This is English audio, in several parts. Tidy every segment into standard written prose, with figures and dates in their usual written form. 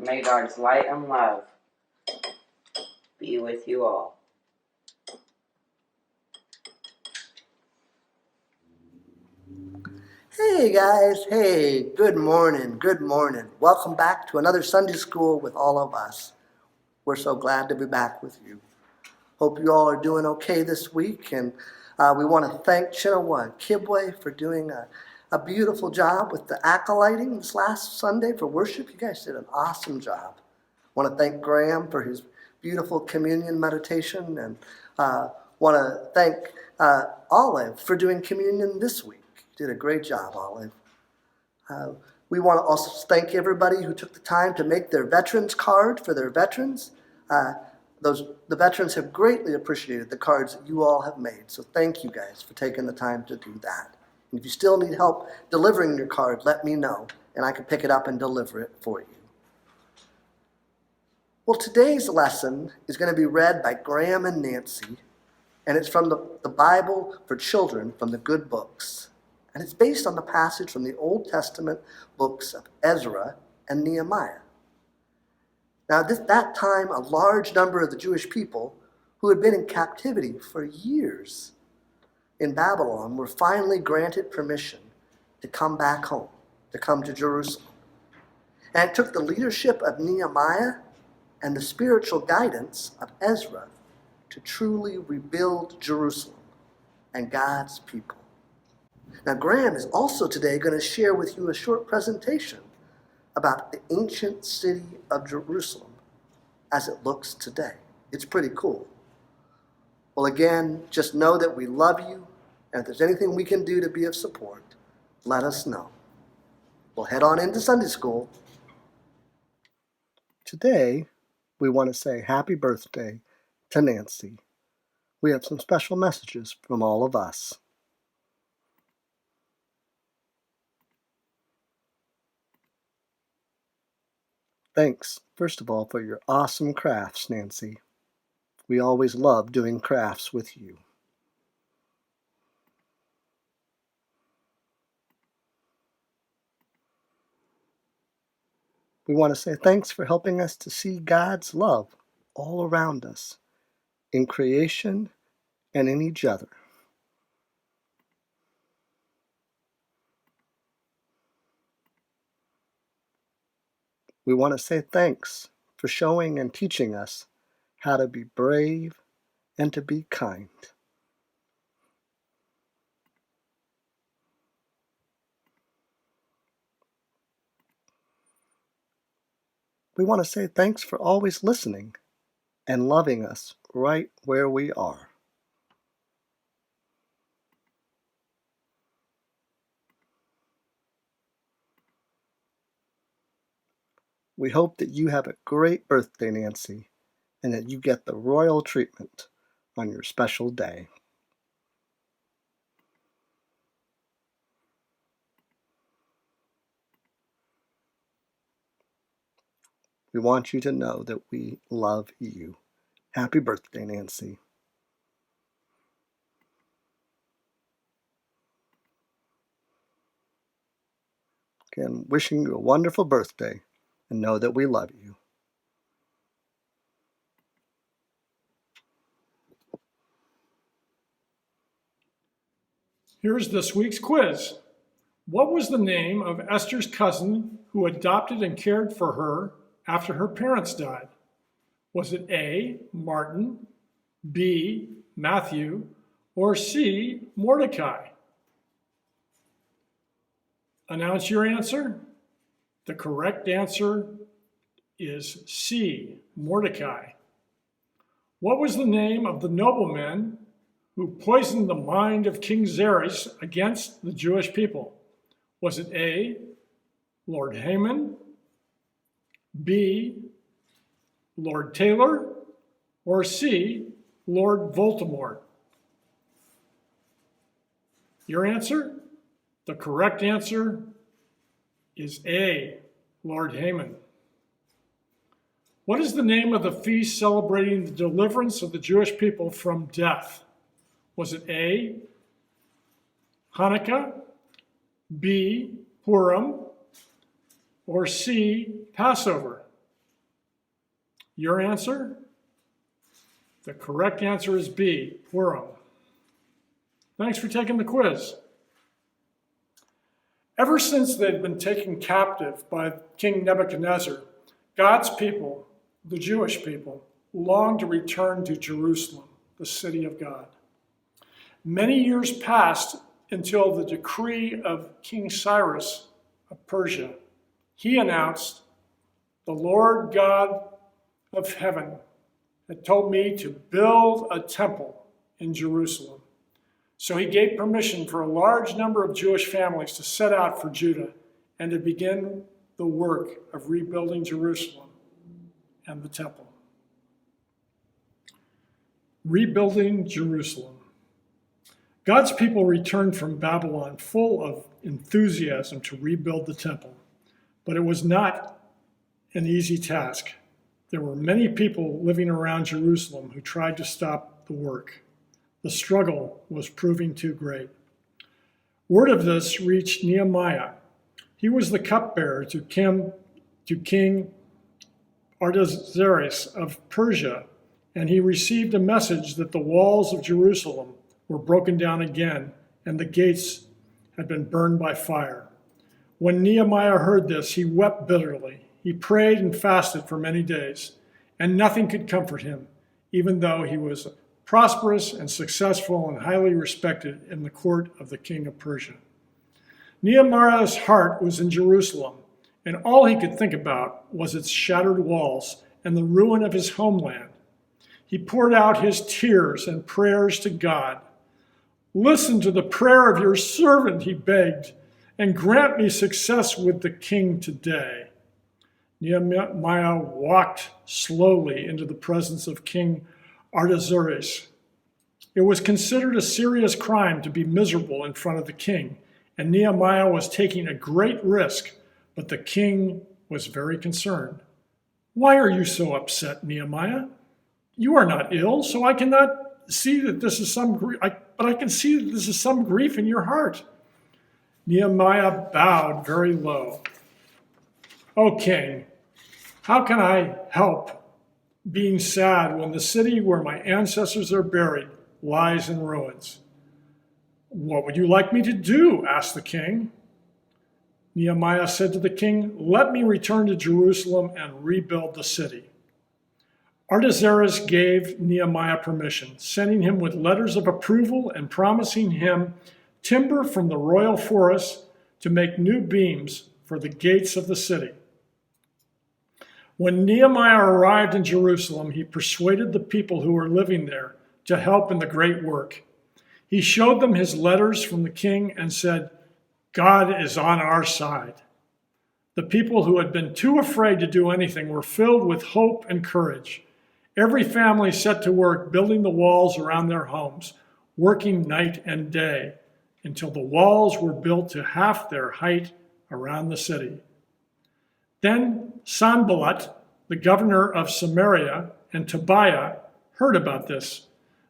may God's light and love be with you all. Hey guys, hey, good morning. Welcome back to another Sunday school with all of us. We're so glad to be back with you. Hope you all are doing okay this week, and we want to thank Chinawa and Kibwe for doing a beautiful job with the acolyting this last Sunday for worship. You guys did an awesome job. I want to thank Graham for his beautiful communion meditation, and want to thank Olive for doing communion this week. You did a great job, Olive. We want to also thank everybody who took the time to make their veterans card for their veterans. The veterans have greatly appreciated the cards that you all have made, so thank you guys for taking the time to do that. And if you still need help delivering your card, let me know, and I can pick it up and deliver it for you. Well, today's lesson is going to be read by Graham and Nancy, and it's from the Bible for Children from the Good Books. And it's based on the passage from the Old Testament books of Ezra and Nehemiah. Now, at that time, a large number of the Jewish people who had been in captivity for years in Babylon were finally granted permission to come back home, to come to Jerusalem. And it took the leadership of Nehemiah and the spiritual guidance of Ezra to truly rebuild Jerusalem and God's people. Now, Graham is also today going to share with you a short presentation about the ancient city of Jerusalem as it looks today. It's pretty cool. Well, again, just know that we love you, and if there's anything we can do to be of support, let us know. We'll head on into Sunday school. Today, we want to say happy birthday to Nancy. We have some special messages from all of us. Thanks, first of all, for your awesome crafts, Nancy. We always love doing crafts with you. We want to say thanks for helping us to see God's love all around us, in creation and in each other. We want to say thanks for showing and teaching us how to be brave and to be kind. We want to say thanks for always listening and loving us right where we are. We hope that you have a great birthday, Nancy, and that you get the royal treatment on your special day. We want you to know that we love you. Happy birthday, Nancy. Again, wishing you a wonderful birthday, and know that we love you. Here's this week's quiz. What was the name of Esther's cousin who adopted and cared for her after her parents died? Was it A, Martin, B, Matthew, or C, Mordecai? Announce your answer. The correct answer is C, Mordecai. What was the name of the nobleman who poisoned the mind of King Xerxes against the Jewish people? Was it A, Lord Haman, B, Lord Taylor, or C, Lord Voldemort? Your answer? The correct answer is A, Lord Haman. What is the name of the feast celebrating the deliverance of the Jewish people from death? Was it A, Hanukkah, B, Purim, or C, Passover? Your answer? The correct answer is B, Purim. Thanks for taking the quiz. Ever since they'd been taken captive by King Nebuchadnezzar, God's people, the Jewish people, longed to return to Jerusalem, the city of God. Many years passed until the decree of King Cyrus of Persia. He announced, "The Lord God of heaven had told me to build a temple in Jerusalem." So he gave permission for a large number of Jewish families to set out for Judah and to begin the work of rebuilding Jerusalem and the temple. Rebuilding Jerusalem. God's people returned from Babylon full of enthusiasm to rebuild the temple, but it was not an easy task. There were many people living around Jerusalem who tried to stop the work. The struggle was proving too great. Word of this reached Nehemiah. He was the cupbearer to King Artaxerxes of Persia, and he received a message that the walls of Jerusalem were broken down again and the gates had been burned by fire. When Nehemiah heard this, he wept bitterly. He prayed and fasted for many days, and nothing could comfort him, even though he was prosperous and successful and highly respected in the court of the king of Persia. Nehemiah's heart was in Jerusalem, and all he could think about was its shattered walls and the ruin of his homeland. He poured out his tears and prayers to God. "Listen to the prayer of your servant," he begged, "and grant me success with the king today." Nehemiah walked slowly into the presence of King Artaxerxes. It was considered a serious crime to be miserable in front of the king, and Nehemiah was taking a great risk, but the king was very concerned. "Why are you so upset, Nehemiah? You are not ill, so I cannot see that this is some grief, but I can see that this is some grief in your heart." Nehemiah bowed very low. "O king, how can I help being sad when the city where my ancestors are buried lies in ruins?" "What would you like me to do?" asked the king. Nehemiah said to the king, "Let me return to Jerusalem and rebuild the city." Artaxerxes gave Nehemiah permission, sending him with letters of approval and promising him timber from the royal forest to make new beams for the gates of the city. When Nehemiah arrived in Jerusalem, he persuaded the people who were living there to help in the great work. He showed them his letters from the king and said, "God is on our side." The people who had been too afraid to do anything were filled with hope and courage. Every family set to work building the walls around their homes, working night and day, until the walls were built to half their height around the city. Then Sanballat, the governor of Samaria, and Tobiah heard about this.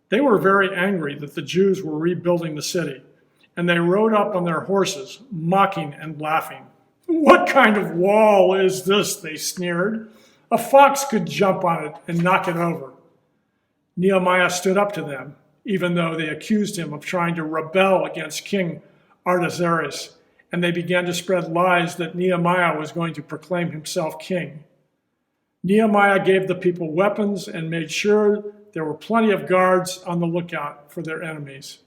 They were very angry that the Jews were rebuilding the city, and they rode up on their horses, mocking and laughing. "What kind of wall is this?" they sneered. "A fox could jump on it and knock it over." Nehemiah stood up to them, even though they accused him of trying to rebel against King Artaxerxes, and they began to spread lies that Nehemiah was going to proclaim himself king. Nehemiah gave the people weapons and made sure there were plenty of guards on the lookout for their enemies.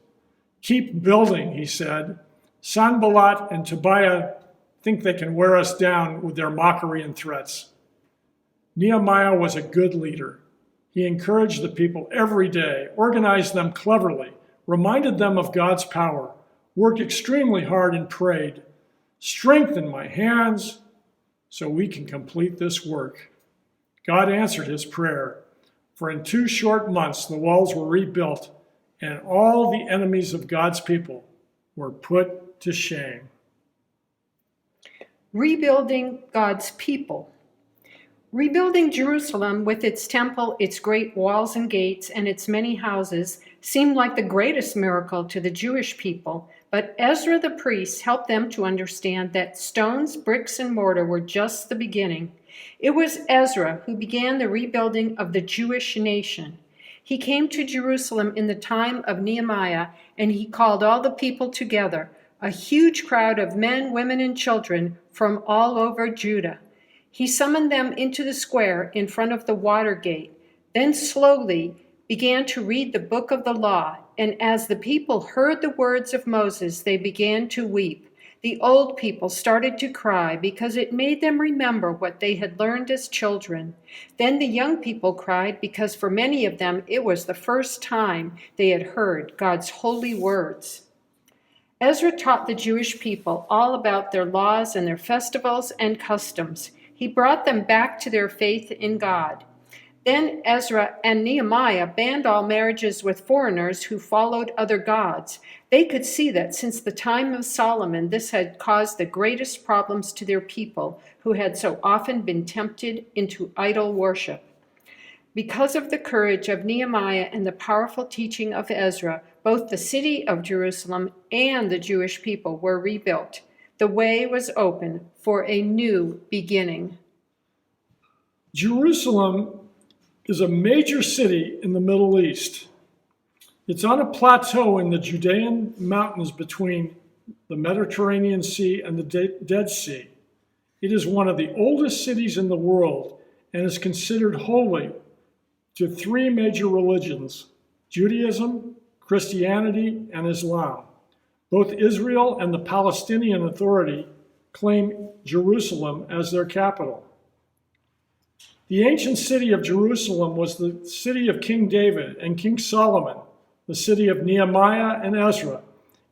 "Keep building," he said. "Sanballat and Tobiah think they can wear us down with their mockery and threats." Nehemiah was a good leader. He encouraged the people every day, organized them cleverly, reminded them of God's power, worked extremely hard and prayed, "Strengthen my hands so we can complete this work." God answered his prayer, for in 2 short months the walls were rebuilt and all the enemies of God's people were put to shame. Rebuilding God's people. Rebuilding Jerusalem with its temple, its great walls and gates, and its many houses seemed like the greatest miracle to the Jewish people, but Ezra the priest helped them to understand that stones, bricks, and mortar were just the beginning. It was Ezra who began the rebuilding of the Jewish nation. He came to Jerusalem in the time of Nehemiah, and he called all the people together, a huge crowd of men, women, and children from all over Judah. He summoned them into the square in front of the water gate, then slowly began to read the book of the law. And as the people heard the words of Moses, they began to weep. The old people started to cry because it made them remember what they had learned as children. Then the young people cried because for many of them it was the first time they had heard God's holy words. Ezra taught the Jewish people all about their laws and their festivals and customs. He brought them back to their faith in God. Then Ezra and Nehemiah banned all marriages with foreigners who followed other gods. They could see that since the time of Solomon, this had caused the greatest problems to their people, who had so often been tempted into idol worship. Because of the courage of Nehemiah and the powerful teaching of Ezra, both the city of Jerusalem and the Jewish people were rebuilt. The way was open for a new beginning. Jerusalem is a major city in the Middle East. It's on a plateau in the Judean mountains between the Mediterranean Sea and the Dead Sea. It is one of the oldest cities in the world and is considered holy to three major religions: Judaism, Christianity, and Islam. Both Israel and the Palestinian Authority claim Jerusalem as their capital. The ancient city of Jerusalem was the city of King David and King Solomon, the city of Nehemiah and Ezra,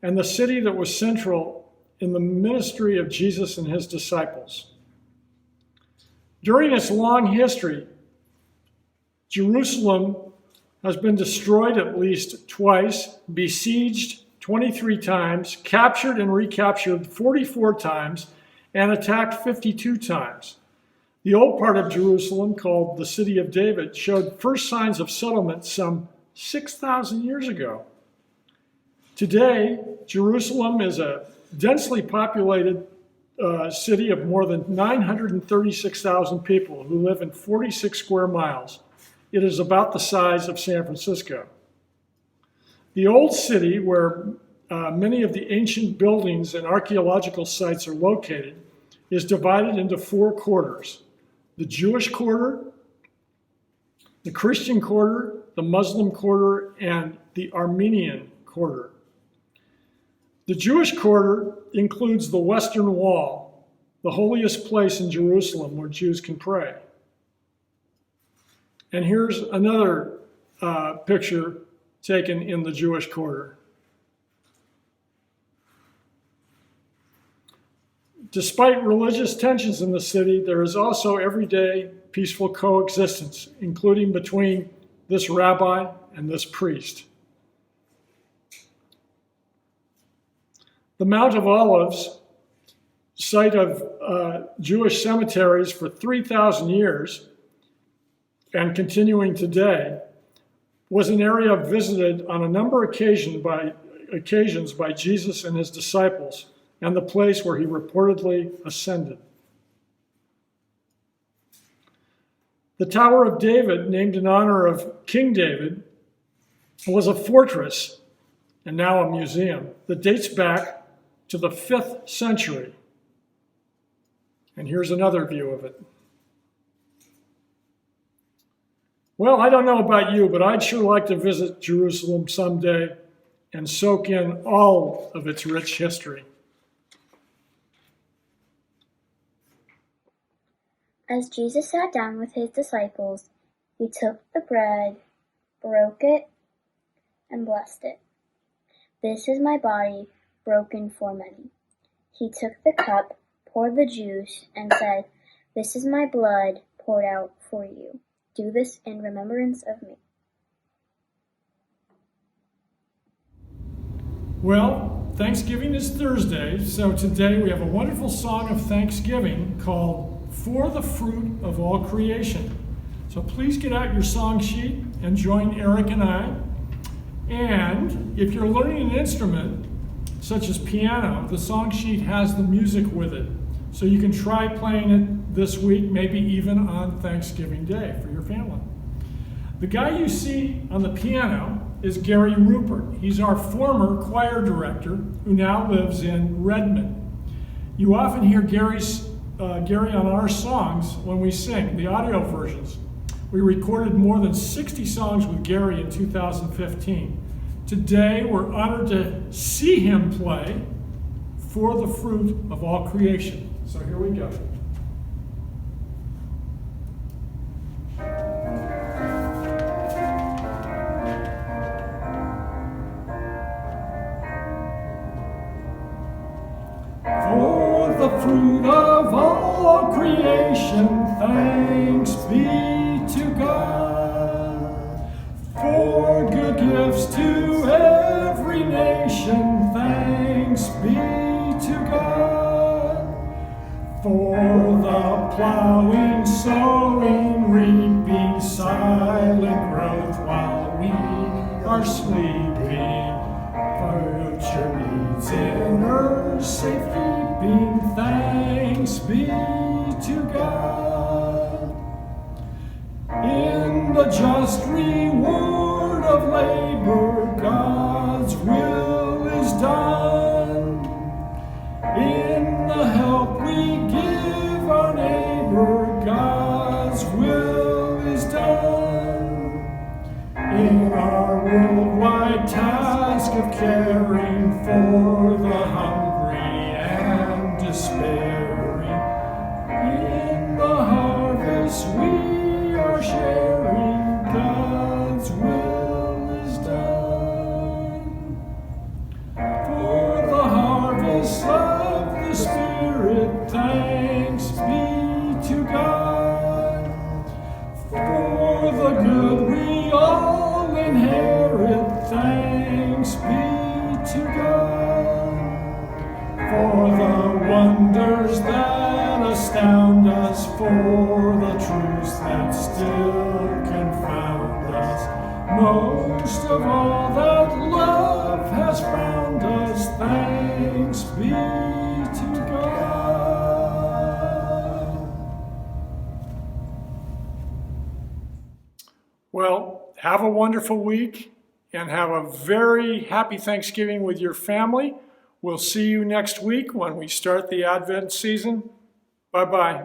and the city that was central in the ministry of Jesus and his disciples. During its long history, Jerusalem has been destroyed at least twice, besieged 23 times, captured and recaptured 44 times, and attacked 52 times. The old part of Jerusalem, called the City of David, showed first signs of settlement some 6,000 years ago. Today, Jerusalem is a densely populated city of more than 936,000 people who live in 46 square miles. It is about the size of San Francisco. The old city, where many of the ancient buildings and archaeological sites are located, is divided into four quarters: the Jewish quarter, the Christian quarter, the Muslim quarter, and the Armenian quarter. The Jewish quarter includes the Western Wall, the holiest place in Jerusalem where Jews can pray. And here's another picture taken in the Jewish quarter. Despite religious tensions in the city, there is also everyday peaceful coexistence, including between this rabbi and this priest. The Mount of Olives, site of Jewish cemeteries for 3,000 years and continuing today, was an area visited on a number of occasions by Jesus and his disciples, and the place where he reportedly ascended. The Tower of David, named in honor of King David, was a fortress, and now a museum, that dates back to the 5th century. And here's another view of it. Well, I don't know about you, but I'd sure like to visit Jerusalem someday and soak in all of its rich history. As Jesus sat down with his disciples, he took the bread, broke it, and blessed it. "This is my body, broken for many." He took the cup, poured the juice, and said, "This is my blood poured out for you. Do this in remembrance of me." Well, Thanksgiving is Thursday, so today we have a wonderful song of Thanksgiving called "For the Fruit of All Creation." So please get out your song sheet and join Eric and I. And if you're learning an instrument, such as piano, the song sheet has the music with it. So you can try playing it this week, maybe even on Thanksgiving Day for your family. The guy you see on the piano is Gary Rupert. He's our former choir director who now lives in Redmond. You often hear Gary on our songs when we sing, the audio versions. We recorded more than 60 songs with Gary in 2015. Today, we're honored to see him play For the Fruit of All Creation. So here we go. For the fruit of all creation, thanks be to God. For good gifts to every nation, thanks be to God. For the plowing, sowing, reaping, silent growth while we are sleeping. Future needs in earth safekeeping, thanks be to God. In the just reward of labor, God's will is done. In the help we give our neighbor, God's will is done. In our worldwide task of caring for the hungry and despairing, in the harvest we are sharing, God's will is done. For the harvest of the Spirit, thanks be to God. For the good we all inherit, thanks be to God. For the wonders that astound us, for the truths that still confound us, most of all that love has found us, thanks be to God. Well, have a wonderful week and have a very happy Thanksgiving with your family. We'll see you next week when we start the Advent season. Bye-bye.